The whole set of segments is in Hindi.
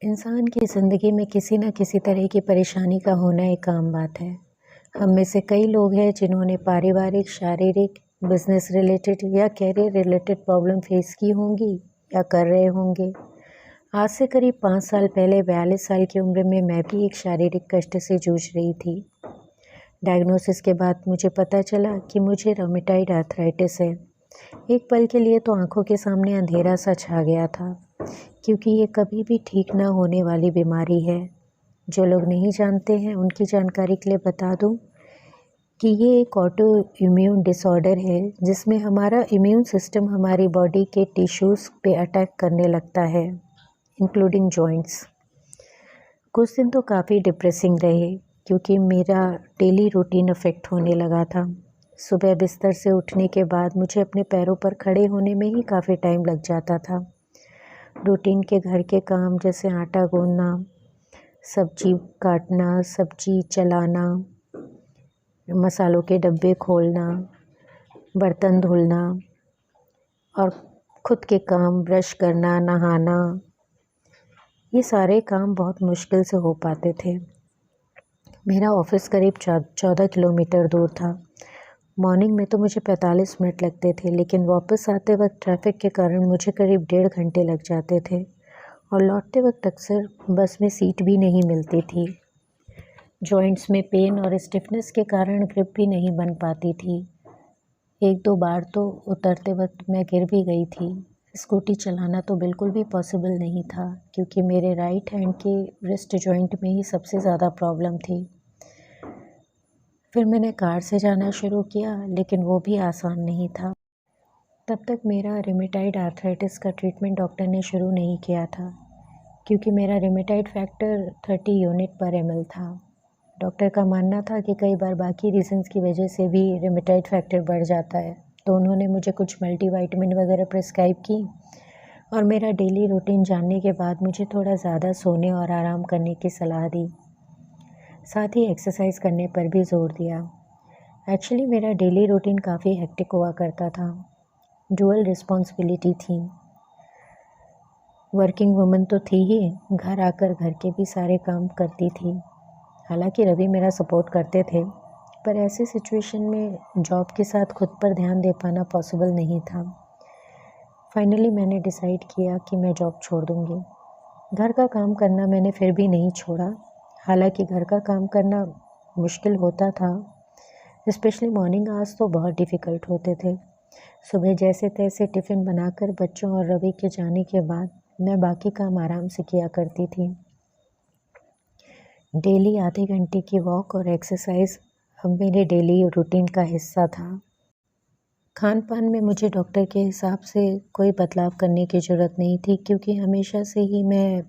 इंसान की ज़िंदगी में किसी न किसी तरह की परेशानी का होना एक आम बात है। हम में से कई लोग हैं जिन्होंने पारिवारिक, शारीरिक, बिज़नेस रिलेटेड या करियर रिलेटेड प्रॉब्लम फेस की होंगी या कर रहे होंगे। आज से करीब 5 साल पहले 42 साल की उम्र में मैं भी एक शारीरिक कष्ट से जूझ रही थी। डायग्नोसिस के बाद मुझे पता चला कि मुझे रूमेटॉइड आर्थराइटिस है। एक पल के लिए तो आँखों के सामने अंधेरा सा छा गया था, क्योंकि ये कभी भी ठीक ना होने वाली बीमारी है। जो लोग नहीं जानते हैं उनकी जानकारी के लिए बता दूं कि ये एक ऑटो इम्यून डिसऑर्डर है जिसमें हमारा इम्यून सिस्टम हमारी बॉडी के टिश्यूज़ पे अटैक करने लगता है, इंक्लूडिंग जॉइंट्स। कुछ दिन तो काफ़ी डिप्रेसिंग रहे क्योंकि मेरा डेली रूटीन अफेक्ट होने लगा था। सुबह बिस्तर से उठने के बाद मुझे अपने पैरों पर खड़े होने में ही काफ़ी टाइम लग जाता था। रूटीन के घर के काम जैसे आटा गूंदना, सब्जी काटना, सब्जी चलाना, मसालों के डब्बे खोलना, बर्तन धुलना और खुद के काम, ब्रश करना, नहाना, ये सारे काम बहुत मुश्किल से हो पाते थे। मेरा ऑफिस करीब 14 किलोमीटर दूर था। मॉर्निंग में तो मुझे 45 मिनट लगते थे, लेकिन वापस आते वक्त ट्रैफिक के कारण मुझे करीब 1.5 घंटे लग जाते थे और लौटते वक्त अक्सर बस में सीट भी नहीं मिलती थी। जॉइंट्स में पेन और स्टिफनेस के कारण ग्रिप भी नहीं बन पाती थी। 1-2 बार तो उतरते वक्त मैं गिर भी गई थी। स्कूटी चलाना तो बिल्कुल भी पॉसिबल नहीं था क्योंकि मेरे राइट हैंड के रिस्ट जॉइंट में ही सबसे ज़्यादा प्रॉब्लम थी। फिर मैंने कार से जाना शुरू किया, लेकिन वो भी आसान नहीं था। तब तक मेरा रूमेटॉइड आर्थराइटिस का ट्रीटमेंट डॉक्टर ने शुरू नहीं किया था क्योंकि मेरा रूमेटॉइड फैक्टर 30 यूनिट पर ml था। डॉक्टर का मानना था कि कई बार बाकी रीजंस की वजह से भी रूमेटॉइड फैक्टर बढ़ जाता है, तो उन्होंने मुझे कुछ मल्टीविटामिन वगैरह प्रिस्क्राइब की और मेरा डेली रूटीन जानने के बाद मुझे थोड़ा ज़्यादा सोने और आराम करने की सलाह दी। साथ ही एक्सरसाइज करने पर भी जोर दिया। एक्चुअली मेरा डेली रूटीन काफ़ी हेक्टिक हुआ करता था। डुअल रिस्पॉन्सिबिलिटी थी। वर्किंग वुमन तो थी ही, घर आकर घर के भी सारे काम करती थी। हालांकि रवि मेरा सपोर्ट करते थे, पर ऐसे सिचुएशन में जॉब के साथ खुद पर ध्यान दे पाना पॉसिबल नहीं था। फाइनली मैंने डिसाइड किया कि मैं जॉब छोड़ दूँगी। घर का काम करना मैंने फिर भी नहीं छोड़ा। हालांकि घर का काम करना मुश्किल होता था, स्पेशली मॉर्निंग आवर्स तो बहुत डिफ़िकल्ट होते थे। सुबह जैसे तैसे टिफ़िन बनाकर बच्चों और रवि के जाने के बाद मैं बाकी काम आराम से किया करती थी। डेली आधे घंटे की वॉक और एक्सरसाइज अब मेरे डेली रूटीन का हिस्सा था। खान पान में मुझे डॉक्टर के हिसाब से कोई बदलाव करने की ज़रूरत नहीं थी क्योंकि हमेशा से ही मैं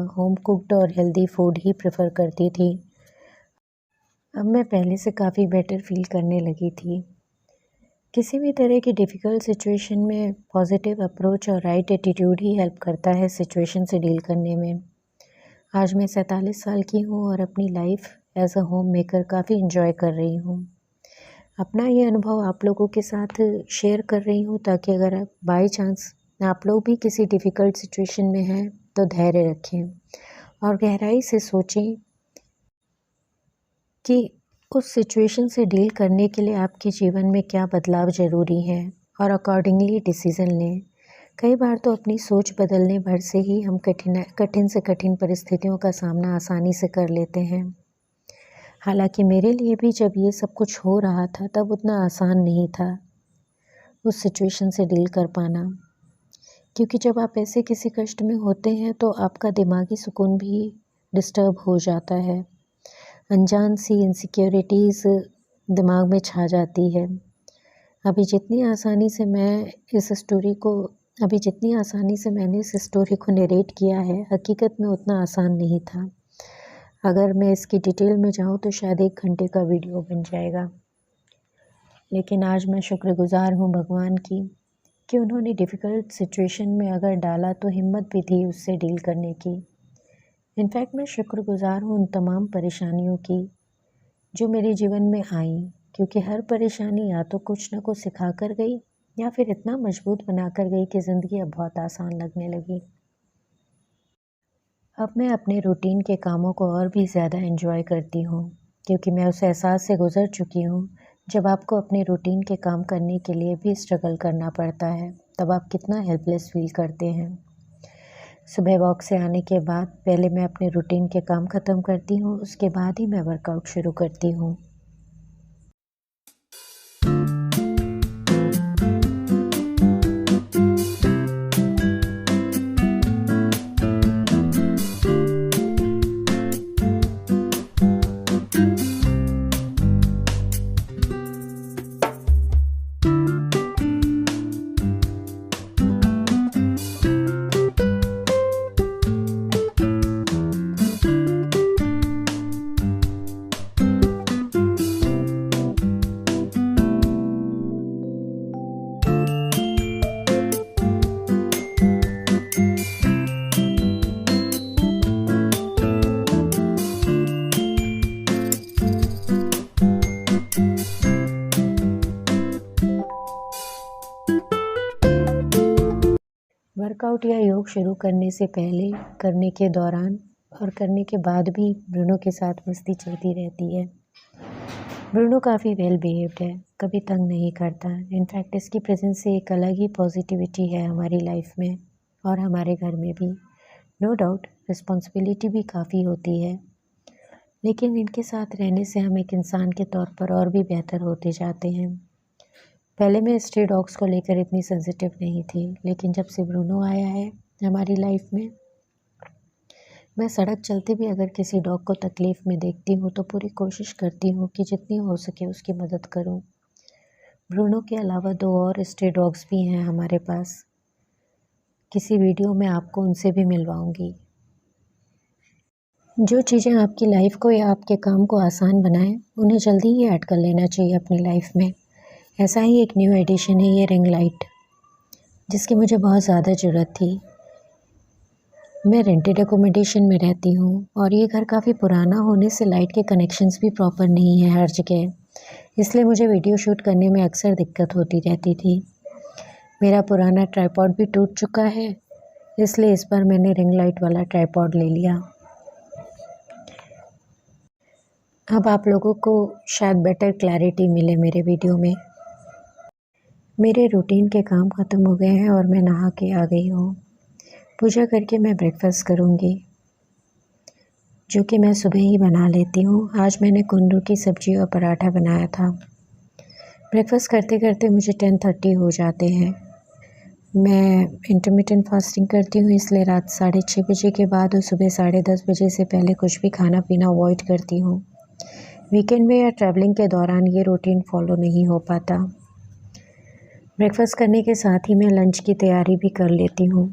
होम कुक्ड और हेल्दी फूड ही प्रेफर करती थी। अब मैं पहले से काफ़ी बेटर फील करने लगी थी। किसी भी तरह की डिफ़िकल्ट सिचुएशन में पॉजिटिव अप्रोच और राइट एटीट्यूड ही हेल्प करता है सिचुएशन से डील करने में। आज मैं 47 साल की हूँ और अपनी life as a homemaker काफ़ी इंजॉय कर रही हूँ। अपना ये अनुभव आप लोगों के साथ शेयर कर रही हूँ ताकि अगर आप बाय चांस आप लोग भी किसी डिफ़िकल्ट सिचुएशन में हैं तो धैर्य रखें और गहराई से सोचें कि उस सिचुएशन से डील करने के लिए आपके जीवन में क्या बदलाव ज़रूरी है और अकॉर्डिंगली डिसीज़न लें। कई बार तो अपनी सोच बदलने भर से ही हम कठिन से कठिन परिस्थितियों का सामना आसानी से कर लेते हैं। हालांकि मेरे लिए भी जब ये सब कुछ हो रहा था तब उतना आसान नहीं था उस सिचुएशन से डील कर पाना, क्योंकि जब आप ऐसे किसी कष्ट में होते हैं तो आपका दिमागी सुकून भी डिस्टर्ब हो जाता है। अनजान सी इनसिक्योरिटीज़ दिमाग में छा जाती है। अभी जितनी आसानी से मैंने इस स्टोरी को नरेट किया है, हकीकत में उतना आसान नहीं था। अगर मैं इसकी डिटेल में जाऊँ तो शायद 1 घंटे का वीडियो बन जाएगा। लेकिन आज मैं शुक्रगुज़ार हूँ भगवान की कि उन्होंने डिफ़िकल्ट सिचुएशन में अगर डाला तो हिम्मत भी थी उससे डील करने की। इनफैक्ट मैं शुक्रगुज़ार हूँ उन तमाम परेशानियों की जो मेरे जीवन में आई, क्योंकि हर परेशानी या तो कुछ न कुछ सिखा कर गई या फिर इतना मजबूत बना कर गई कि ज़िंदगी अब बहुत आसान लगने लगी। अब मैं अपने रूटीन के कामों को और भी ज़्यादा एंजॉय करती हूँ, क्योंकि मैं उस एहसास से गुज़र चुकी हूँ जब आपको अपने रूटीन के काम करने के लिए भी स्ट्रगल करना पड़ता है, तब आप कितना हेल्पलेस फ़ील करते हैं। सुबह वॉक से आने के बाद पहले मैं अपने रूटीन के काम ख़त्म करती हूँ, उसके बाद ही मैं वर्कआउट शुरू करती हूँ। वर्कआउट या योग शुरू करने से पहले, करने के दौरान और करने के बाद भी ब्रूनो के साथ मस्ती चलती रहती है। ब्रूनो काफ़ी वेल बिहेव्ड है, कभी तंग नहीं करता। इनफैक्ट इसकी प्रेजेंस से एक अलग ही पॉजिटिविटी है हमारी लाइफ में और हमारे घर में भी। नो डाउट रिस्पॉन्सिबिलिटी भी काफ़ी होती है, लेकिन इनके साथ रहने से हम एक इंसान के तौर पर और भी बेहतर होते जाते हैं। पहले मैं स्ट्रे डॉग्स को लेकर इतनी सेंसिटिव नहीं थी, लेकिन जब से ब्रूनो आया है हमारी लाइफ में, मैं सड़क चलते भी अगर किसी डॉग को तकलीफ़ में देखती हूँ तो पूरी कोशिश करती हूँ कि जितनी हो सके उसकी मदद करूँ। ब्रूनो के अलावा 2 और स्ट्रे डॉग्स भी हैं हमारे पास। किसी वीडियो में आपको उनसे भी मिलवाऊँगी। जो चीज़ें आपकी लाइफ को या आपके काम को आसान बनाएं, उन्हें जल्दी ही ऐड कर लेना चाहिए अपनी लाइफ में। ऐसा ही एक न्यू एडिशन है ये रिंग लाइट, जिसकी मुझे बहुत ज़्यादा ज़रूरत थी। मैं रेंटेड एकोमोडेशन में रहती हूँ और ये घर काफ़ी पुराना होने से लाइट के कनेक्शंस भी प्रॉपर नहीं है हर जगह, इसलिए मुझे वीडियो शूट करने में अक्सर दिक्कत होती रहती थी। मेरा पुराना ट्राइपॉड भी टूट चुका है, इसलिए इस बार मैंने रिंग लाइट वाला ट्राइपॉड ले लिया। अब आप लोगों को शायद बेटर क्लैरिटी मिले मेरे वीडियो में। मेरे रूटीन के काम ख़त्म हो गए हैं और मैं नहा के आ गई हूँ। पूजा करके मैं ब्रेकफ़ास्ट करूँगी, जो कि मैं सुबह ही बना लेती हूँ। आज मैंने कुंदरू की सब्ज़ी और पराठा बनाया था। ब्रेकफ़ास्ट करते करते मुझे 10:30 हो जाते हैं। मैं इंटरमिटेंट फास्टिंग करती हूँ, इसलिए रात 6:30 बजे के बाद और सुबह 10:30 बजे से पहले कुछ भी खाना पीना अवॉइड करती हूँ। वीकेंड में या ट्रैवलिंग के दौरान ये रूटीन फॉलो नहीं हो पाता। ब्रेकफ़ास्ट करने के साथ ही मैं लंच की तैयारी भी कर लेती हूँ।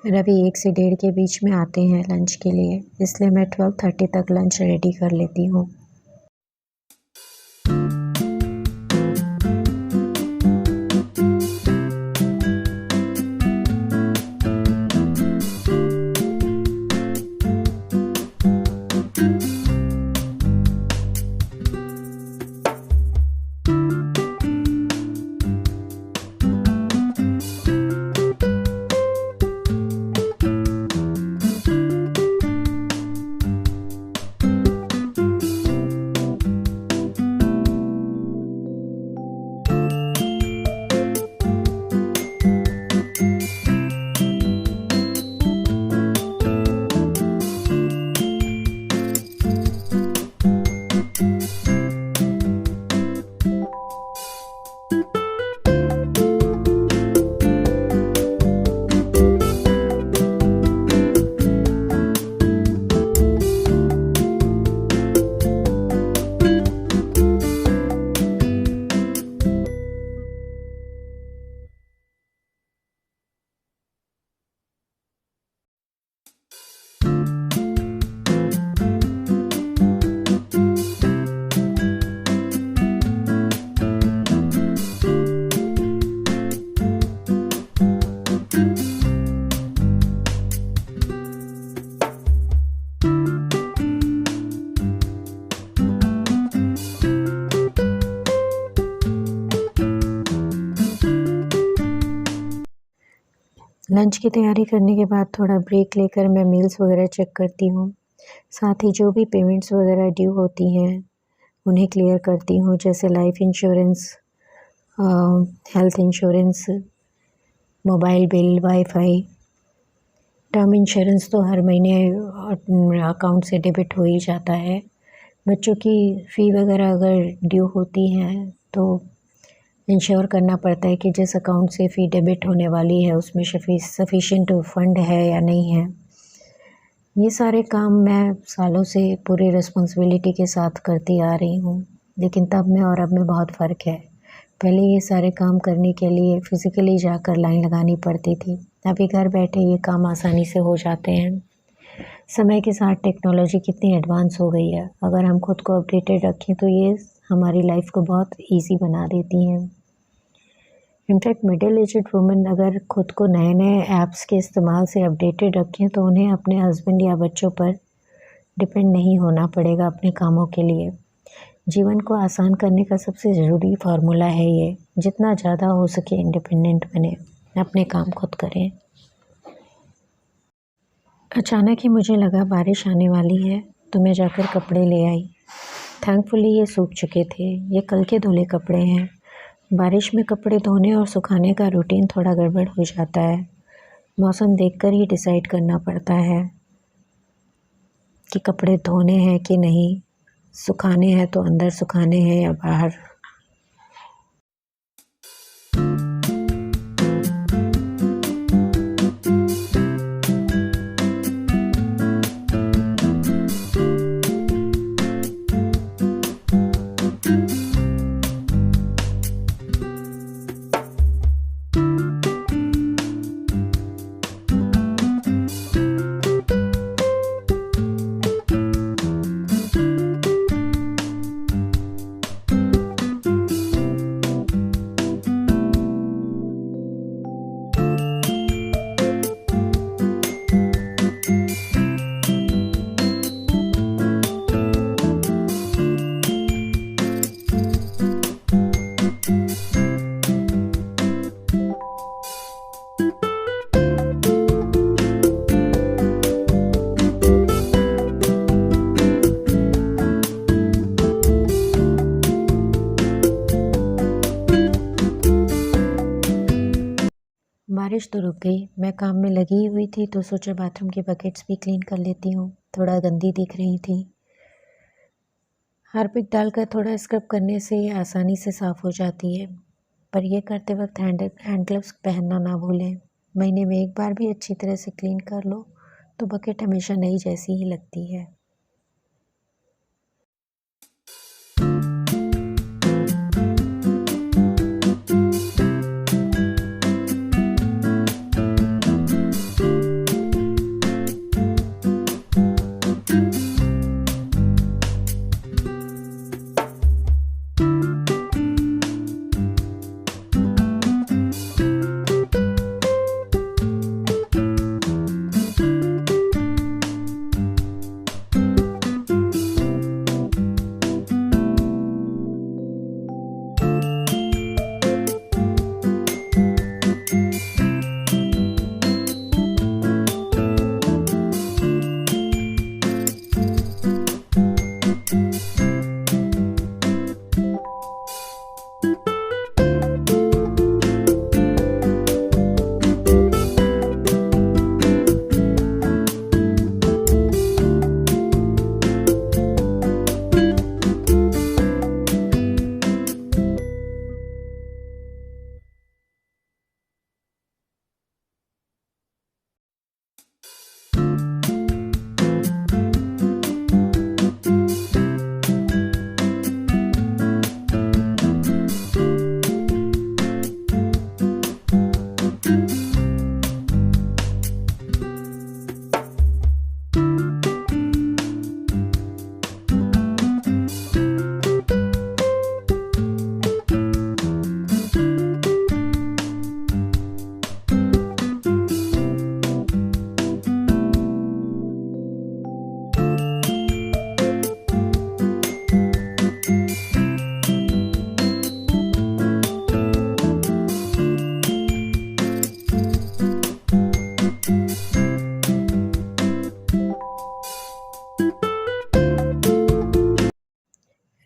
रवि 1 से 1:30 के बीच में आते हैं लंच के लिए, इसलिए मैं 12:30 तक लंच रेडी कर लेती हूँ। लंच की तैयारी करने के बाद थोड़ा ब्रेक लेकर मैं मेल्स वगैरह चेक करती हूँ। साथ ही जो भी पेमेंट्स वगैरह ड्यू होती हैं उन्हें क्लियर करती हूँ, जैसे life insurance, health insurance, mobile bill, wifi. Term insurance तो हर महीने अकाउंट से डेबिट हो ही जाता है। बच्चों की फ़ी वगैरह अगर ड्यू होती हैं तो इंश्योर करना पड़ता है कि जिस अकाउंट से फ़ी डेबिट होने वाली है उसमें सफिशिएंट फंड है या नहीं है। ये सारे काम मैं सालों से पूरी रिस्पॉन्सिबिलिटी के साथ करती आ रही हूँ, लेकिन तब में और अब में बहुत फ़र्क है। पहले ये सारे काम करने के लिए फ़िज़िकली जाकर लाइन लगानी पड़ती थी, अभी घर बैठे ये काम आसानी से हो जाते हैं। समय के साथ टेक्नोलॉजी कितनी एडवांस हो गई है, अगर हम खुद को अपडेटेड रखें तो ये हमारी लाइफ को बहुत ईजी बना देती हैं। इनफैक्ट मिडिल एजड वुमेन अगर खुद को नए नए ऐप्स के इस्तेमाल से अपडेटेड रखें तो उन्हें अपने हस्बैंड या बच्चों पर डिपेंड नहीं होना पड़ेगा अपने कामों के लिए। जीवन को आसान करने का सबसे ज़रूरी फार्मूला है ये, जितना ज़्यादा हो सके इंडिपेंडेंट बने, अपने काम खुद करें। अचानक ही मुझे लगा बारिश आने वाली है तो मैं जाकर कपड़े ले आई। थैंकफुली ये सूख चुके थे, ये कल के धुले कपड़े हैं। बारिश में कपड़े धोने और सुखाने का रूटीन थोड़ा गड़बड़ हो जाता है। मौसम देखकर ही डिसाइड करना पड़ता है कि कपड़े धोने हैं कि नहीं, सुखाने हैं तो अंदर सुखाने हैं या बाहर। बारिश तो रुक गई, मैं काम में लगी हुई थी तो सोचा बाथरूम की बकेट्स भी क्लीन कर लेती हूँ, थोड़ा गंदी दिख रही थी। हार्पिक डालकर थोड़ा स्क्रब करने से ये आसानी से साफ़ हो जाती है, पर यह करते वक्त हैंड ग्लव्स पहनना ना भूलें। महीने में एक बार भी अच्छी तरह से क्लीन कर लो तो बकेट हमेशा नई जैसी ही लगती है।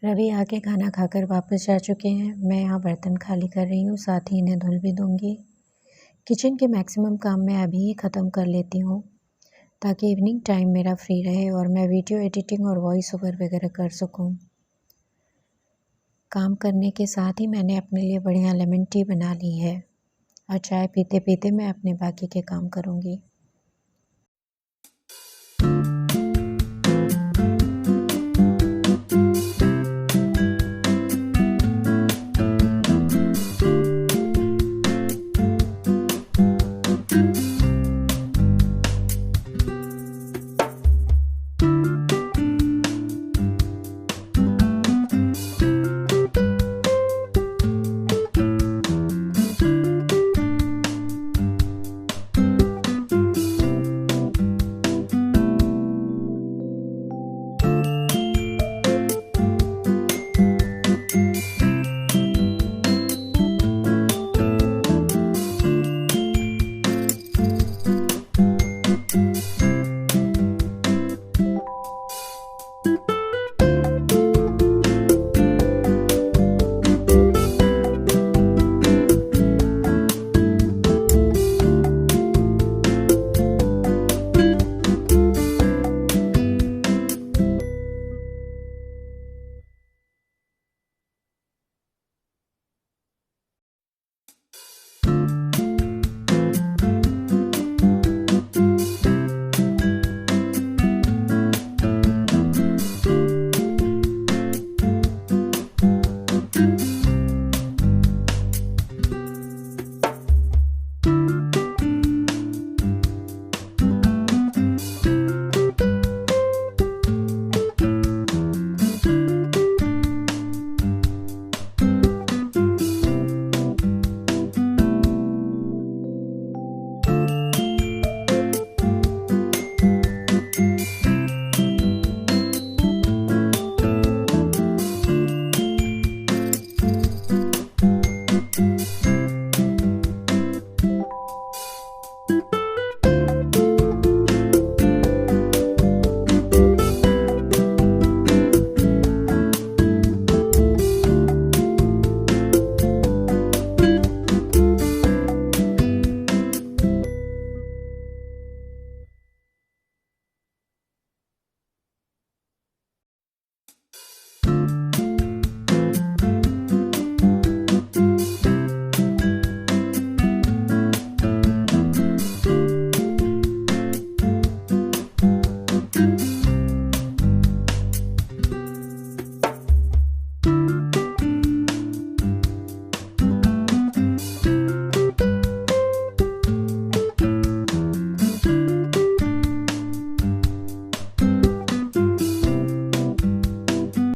रवि आके खाना खाकर वापस जा चुके हैं। मैं यहाँ बर्तन खाली कर रही हूँ, साथ ही इन्हें धुल भी दूँगी। किचन के मैक्सिमम काम मैं अभी ही ख़त्म कर लेती हूँ ताकि इवनिंग टाइम मेरा फ्री रहे और मैं वीडियो एडिटिंग और वॉइस ओवर वगैरह कर सकूँ। काम करने के साथ ही मैंने अपने लिए बढ़िया लेमन टी बना ली है और चाय पीते पीते मैं अपने बाकी के काम करूँगी।